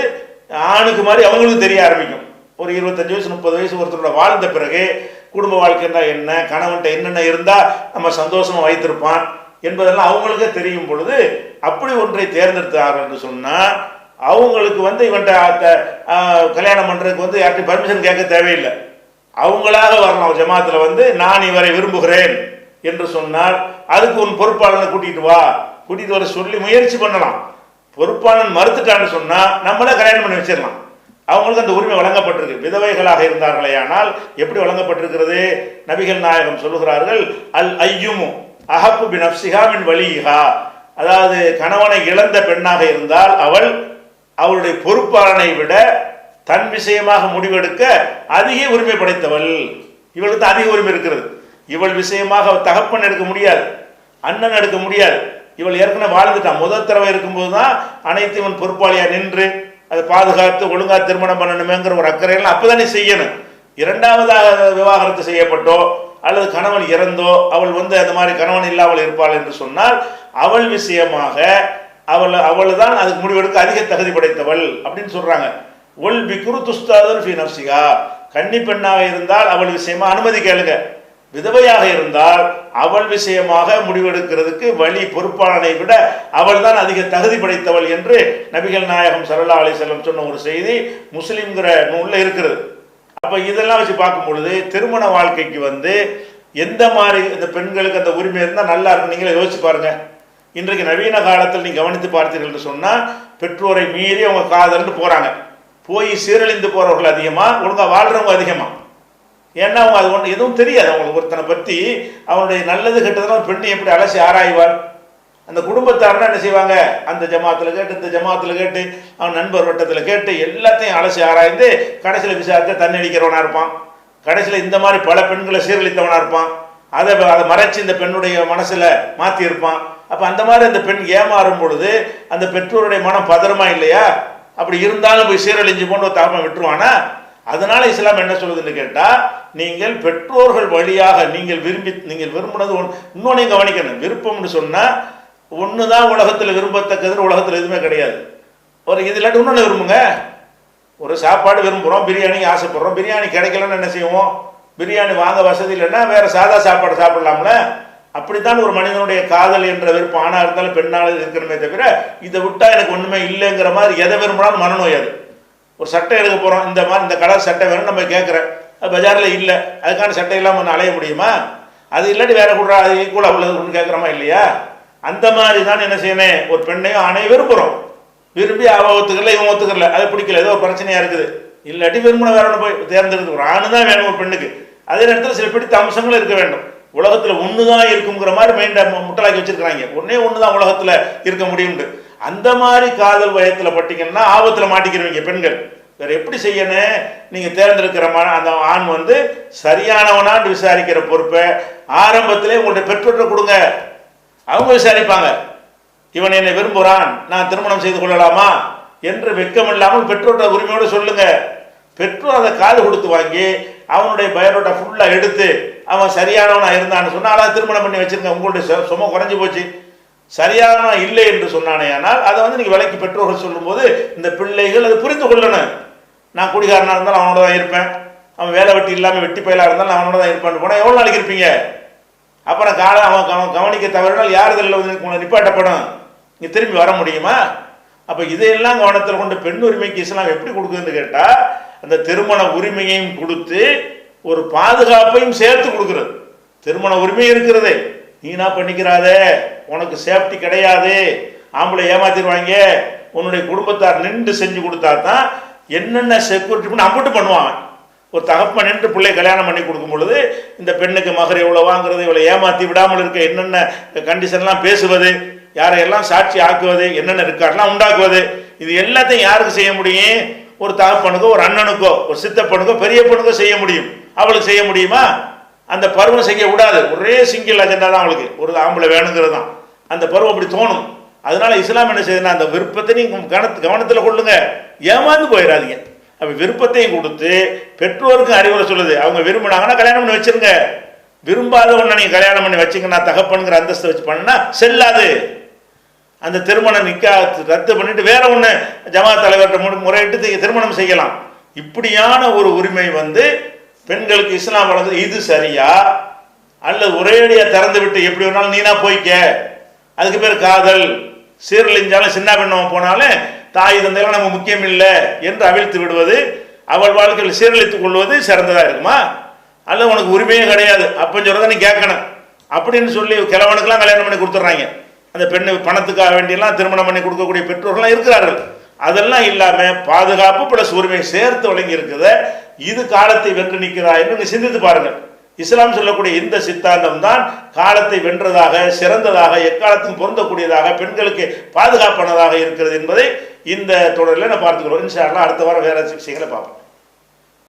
ஆணுக்கு மாதிரி அவங்களுக்கும் தெரிய ஆரம்பிக்கும். ஒரு 25 வயசு 30 வயசு ஒருத்தரோட வாழ்ந்த பிறகு குடும்ப வாழ்க்கைன்னா என்ன, கணவன்கிட்ட என்னென்ன இருந்தால் நம்ம சந்தோஷமாக வைத்திருப்பான் என்பதெல்லாம் அவங்களுக்கே தெரியும் பொழுது அப்படி ஒன்றை தேர்ந்தெடுத்தார்கள் என்று சொன்னால் அவங்களுக்கு இவன்கிட்ட கல்யாணம் பண்ணுறதுக்கு யார்கிட்ட பர்மிஷன் கேட்க தேவையில்லை. அவங்களாக வரலாம். ஜமாத்தில் நான் இவரை விரும்புகிறேன் என்று சொன்னால் அதுக்கு உன் பொறுப்பாளனை கூட்டிட்டு வர சொல்லி முயற்சி பண்ணலாம். பொறுப்பாளன் மறுத்துட்டான்னு சொன்னால் நம்மளே கல்யாணம் பண்ணி வச்சிடலாம். அவங்களுக்கு அந்த உரிமை வழங்கப்பட்டிருக்கு. விதவைகளாக இருந்தார்களே ஆனால் எப்படி வழங்கப்பட்டிருக்கிறது? நபிகள் நாயகம் சொல்லுகிறார்கள், அல் ஐயுமு அஹப்பு பின் நஃப்ஸிஹா மின் வலிஹா, அதாவது கணவனை இழந்த பெண்ணாக இருந்தால் அவள் அவளுடைய பொறுப்பாளனை விட தன் விஷயமாக முடிவெடுக்க அதிக உரிமை படைத்தவள். இவளுக்கு தான் அதிக உரிமை இருக்கிறது. இவள் விஷயமாக தகப்பன் எடுக்க முடியாது, அண்ணன் எடுக்க முடியாது. இவள் ஏற்கனவே வாழ்ந்துட்டான். முதல் தடவை இருக்கும்போது தான் அனைத்து இவன் பொறுப்பாளியா நின்று அதை பாதுகாத்து ஒழுங்கா திருமணம் பண்ணணுமேங்கிற ஒரு அக்கறையெல்லாம் அப்பதானே செய்யணும். இரண்டாவதாக விவாகரத்து செய்யப்பட்டோ அல்லது கணவன் இறந்தோ அவள் அந்த மாதிரி கணவன் இல்லாமல் இருப்பாள் என்று சொன்னால் அவள் விஷயமாக அவள் தான் அதுக்கு முடிவெடுக்க அதிக தகுதி படைத்தவள் அப்படின்னு சொல்றாங்க. ஒல் பிக்ரு துஸ்தாதுன் ஃபி நஃப்ஸிஹா, கன்னி பெண்ணாக இருந்தால் அவள் விஷயமா அனுமதி கேளுங்க. விதவையாக இருந்தால் அவள் விஷயமாக முடிவெடுக்கிறதுக்கு வழி பொறுப்பாளனை விட அவள் தான் அதிக தகுதி படைத்தவள் என்று நபிகள் நாயகம் ஸல்லல்லாஹு அலைஹி வஸல்லம் சொன்ன ஒரு செய்தி முஸ்லிம்ங்கிற நூல்ல இருக்கிறது. அப்ப இதெல்லாம் வச்சு பார்க்கும் பொழுது திருமண வாழ்க்கைக்கு எந்த மாதிரி இந்த பெண்களுக்கு அந்த உரிமை இருந்தால் நல்லா இருக்கும். நீங்களே யோசிச்சு பாருங்க. இன்றைக்கு நவீன காலத்தில் நீங்க கவனித்து பார்த்தீர்கள் என்று சொன்னா பெற்றோரை மீறி அவங்க காதல்னு போறாங்க. போய் சீரழிந்து போறவர்கள் அதிகமா, ஒழுங்கா வாழ்றவங்க அதிகமா. ஏன்னா அவங்க அது ஒன்று எதுவும் தெரியாது அவங்களுக்கு. ஒருத்தனை பற்றி அவனுடைய நல்லது கெட்டதெல்லாம் பெண்ணை எப்படி அலசி ஆராய்வாள்? அந்த குடும்பத்தாரனா என்ன செய்வாங்க, அந்த ஜமாத்தில் கேட்டு இந்த ஜமாத்தில் கேட்டு அவன் நண்பர் வட்டத்தில் கேட்டு எல்லாத்தையும் அலசி ஆராய்ந்து கடைசியில் விசாரித்த தண்ணடிக்கிறவனா இருப்பான். கடைசியில் இந்த மாதிரி பல பெண்களை சீரழித்தவனா இருப்பான். அதை மறைச்சு இந்த பெண்ணுடைய மனசுல மாற்றி இருப்பான். அப்போ அந்த மாதிரி அந்த பெண் ஏமாறும் பொழுது அந்த பெற்றோருடைய மனம் பதறமா இல்லையா? அப்படி இருந்தாலும் போய் சீரழிஞ்சு போன்னு ஒரு தகவல் விட்டுருவானா? அதனால இஸ்லாம் என்ன சொல்லுதுன்னு கேட்டா, நீங்கள் பெற்றோர்கள் வழியாக நீங்கள் விரும்பினது இன்னொன்னையும் கவனிக்கணும். விருப்பம்னு சொன்னா ஒண்ணுதான் உலகத்தில் விரும்பத்தக்கது, உலகத்தில் எதுவுமே கிடையாது. ஒரு இது இல்லாட்டி இன்னொன்று விரும்புங்க. ஒரு சாப்பாடு விரும்புகிறோம், பிரியாணி ஆசைப்படுறோம், பிரியாணி கிடைக்கலன்னு என்ன செய்வோம்? பிரியாணி வாங்க வசதி இல்லைன்னா வேற சாதா சாப்பாடு சாப்பிடலாம்ல. அப்படித்தான் ஒரு மனிதனுடைய காதல் என்ற விருப்பம் ஆணா இருந்தாலும் பெண்ணாலும் இருக்கணுமே தவிர இதை விட்டா எனக்கு ஒண்ணுமே இல்லைங்கிற மாதிரி எதை விரும்பினாலும் மனநோய். அது ஒரு சட்டை எடுக்க போறோம், இந்த மாதிரி இந்த கலர் சட்டை வேணும் நம்ம கேட்குறேன், அது பஜார்ல இல்லை, அதுக்கான சட்டை இல்லாமல் ஒன்று அலைய முடியுமா? அது இல்லாட்டி வேற கூட அது ஈக்குவலாக உள்ளது ஒன்று கேட்குறோமா இல்லையா? அந்த மாதிரி தான் என்ன செய்யணும், ஒரு பெண்ணையும் ஆணையும் விரும்புகிறோம். விரும்பி அவ ஒத்துக்கல இவன் ஒத்துக்கல, அது பிடிக்கல, ஏதோ ஒரு பிரச்சனையா இருக்குது, இல்லாட்டி விரும்பின வேற ஒன்று போய் தேர்ந்தெடுத்து ஒரு ஆணு தான் வேணும் ஒரு பெண்ணுக்கு. அதே நேரத்தில் சில பிடித்த அம்சங்களும் இருக்க வேண்டும். உலகத்துல ஒண்ணுதான் இருக்குங்கிற மாதிரி மைண்ட முட்டலாக்கி வச்சிருக்காங்க. ஒண்ணுதான் உலகத்துல இருக்க முடியும். அந்த மாதிரி காதல் வயத்துல பட்டீங்கன்னா ஆபத்துல மாட்டிக்கிறவங்க பெண்கள். வேற எப்படி செய்யணும்? நீங்க தேர்ந்தெடுக்கிற அந்த ஆண் சரியானவனான்னு விசாரிக்கிற பொறுப்பை ஆரம்பத்திலே உங்களுடைய பெற்றோர்கிட்ட கொடுங்க. அவங்க விசாரிப்பாங்க. இவன் என்னை விரும்புகிறான், நான் திருமணம் செய்து கொள்ளலாமா என்று வெட்கம் இல்லாமல் பெற்றோர்கிட்ட உரிமையோடு சொல்லுங்க. பெற்றோர் அதை காது கொடுத்து வாங்கி அவனுடைய பயோடேட்டா ஃபுல்லா எடுத்து அவன் சரியானவனா இருந்தான்னு சொன்னா அதை திருமணம் பண்ணி வச்சிருங்க. உங்களுடைய சும குறைஞ்சு போச்சு. சரியானவனா இல்லை என்று சொன்னானே ஆனால் அதை நீங்க விலைக்கு பெற்றோர்கள் சொல்லும் போது இந்த பிள்ளைகள் அதை புரிந்து கொள்ளணும். நான் குடிகாரனா இருந்தாலும் அவனோட தான் இருப்பேன், அவன் வேலை வெட்டி இல்லாமல் வெட்டி பயிலா இருந்தாலும் அவனோட தான் இருப்பான்னு போனா எவ்வளவு நாளைக்கு இருப்பீங்க? அப்புறம் காலம் அவன் கவனிக்க தவறினால் யாருதல் நிப்பாட்டப்படும், நீ திரும்பி வர முடியுமா? அப்ப இதையெல்லாம் கவனத்தில் கொண்டு பெண் உரிமைக்கு இஸ்லாம் எப்படி கொடுக்குதுன்னு கேட்டா, அந்த திருமண உரிமையையும் கொடுத்து ஒரு பாதுகாப்பையும் சேர்த்து கொடுக்கிறது. திருமண உரிமை இருக்கிறது, நீனா பண்ணிக்கிறாதே, உனக்கு சேஃப்டி கிடையாது, ஆம்பளை ஏமாத்திடுவாங்க, உன்னுடைய குடும்பத்தார் நின்று செஞ்சு கொடுத்தா தான் என்னென்ன செக்யூரிட்டி பண்ணி அம்பிட்டு பண்ணுவாங்க. ஒரு தகப்பன் நின்று பிள்ளை கல்யாணம் பண்ணி கொடுக்கும் பொழுது இந்த பெண்ணுக்கு மகர் எவ்வளோ வாங்குறது, இவ்வளோ ஏமாற்றி விடாமல் இருக்க என்னென்ன கண்டிஷன்லாம் பேசுவது, யாரையெல்லாம் சாட்சி ஆக்குவது, என்னென்ன ரெக்கார்ட்லாம் உண்டாக்குவது, இது எல்லாத்தையும் யாருக்கு செய்ய முடியும்? ஒரு தகப்பனுக்கோ ஒரு அண்ணனுக்கோ ஒரு சித்தப்பனுக்கோ பெரிய பொண்ணுக்கோ செய்ய முடியும். அவளுக்கு செய்ய முடியுமா? அந்த பருவம் செய்ய விடாது. ஒரே சிங்கிள் அஜெண்டா தான் அவளுக்கு, ஒரு ஆம்பளை வேணுங்கிறது தான் அந்த பருவம் அப்படி தோணும். அதனால இஸ்லாம் என்ன செய்யுதுன்னா, அந்த விருப்பத்தை நீங்க கவனத்தில் கொள்ளுங்க, ஏமாந்து போயிடாதீங்க. அப்ப விருப்பத்தையும் கொடுத்து பெற்றோருக்கு அறிவுரை சொல்லுது. அவங்க விரும்பினாங்கன்னா கல்யாணம் பண்ணி வச்சிருங்க, விரும்பாத ஒண்ணு நீங்க கல்யாணம் பண்ணி வச்சிங்கன்னா தகப்பனுங்கிற அந்தஸ்தை வச்சு பண்ணா செல்லாது. அந்த திருமணம் நிக்கா ரத்து பண்ணிட்டு வேற ஒண்ணு ஜமாத் தலைவர்கிட்ட முறையிட்டு திருமணம் செய்யலாம். இப்படியான ஒரு உரிமை பெண்களுக்கு இஸ்லாம் வழங்குது. இது சரியா? அல்லது ஒரேடியா திறந்து விட்டு எப்படி வேணாலும் நீனா போய்க்க, அதுக்கு பேர் காதல், சீரழிஞ்சாலும் சின்ன பெண்ணவன் போனாலும் தாய் தந்தையெல்லாம் நம்ம முக்கியம் இல்லை என்று அவிழ்த்து விடுவது, அவள் வாழ்க்கையில் சீரழித்துக் கொள்வது சிறந்ததா இருக்குமா? அல்லது உனக்கு உரிமையே கிடையாது அப்பன்னு சொல்றத நீ கேட்கணும் அப்படின்னு சொல்லி கிழவனுக்கெல்லாம் கல்யாணம் பண்ணி கொடுத்துட்றாங்க. அந்த பெண்ணு பணத்துக்காக வேண்டியெல்லாம் திருமணம் பண்ணி கொடுக்கக்கூடிய பெற்றோர்கள்லாம் இருக்கிறார்கள். அதெல்லாம் இல்லாம பாதுகாப்பு பிளஸ் உரிமை சேர்த்து வழங்கி இருக்குது. இது காலத்தை வென்று நிற்கிறா என்று சிந்தித்து பாருங்கள். இஸ்லாம் சொல்லக்கூடிய இந்த சித்தாந்தம் தான் காலத்தை வென்றதாக, சிறந்ததாக, எக்காலத்தும் பொருந்தக்கூடியதாக, பெண்களுக்கு பாதுகாப்பானதாக இருக்கிறது என்பதை இந்த தொடரில் நான் பார்த்துக்கிறோம். இன்ஷா அல்லாஹ் அடுத்த வாரம் வேற விஷயங்களை பார்ப்போம்.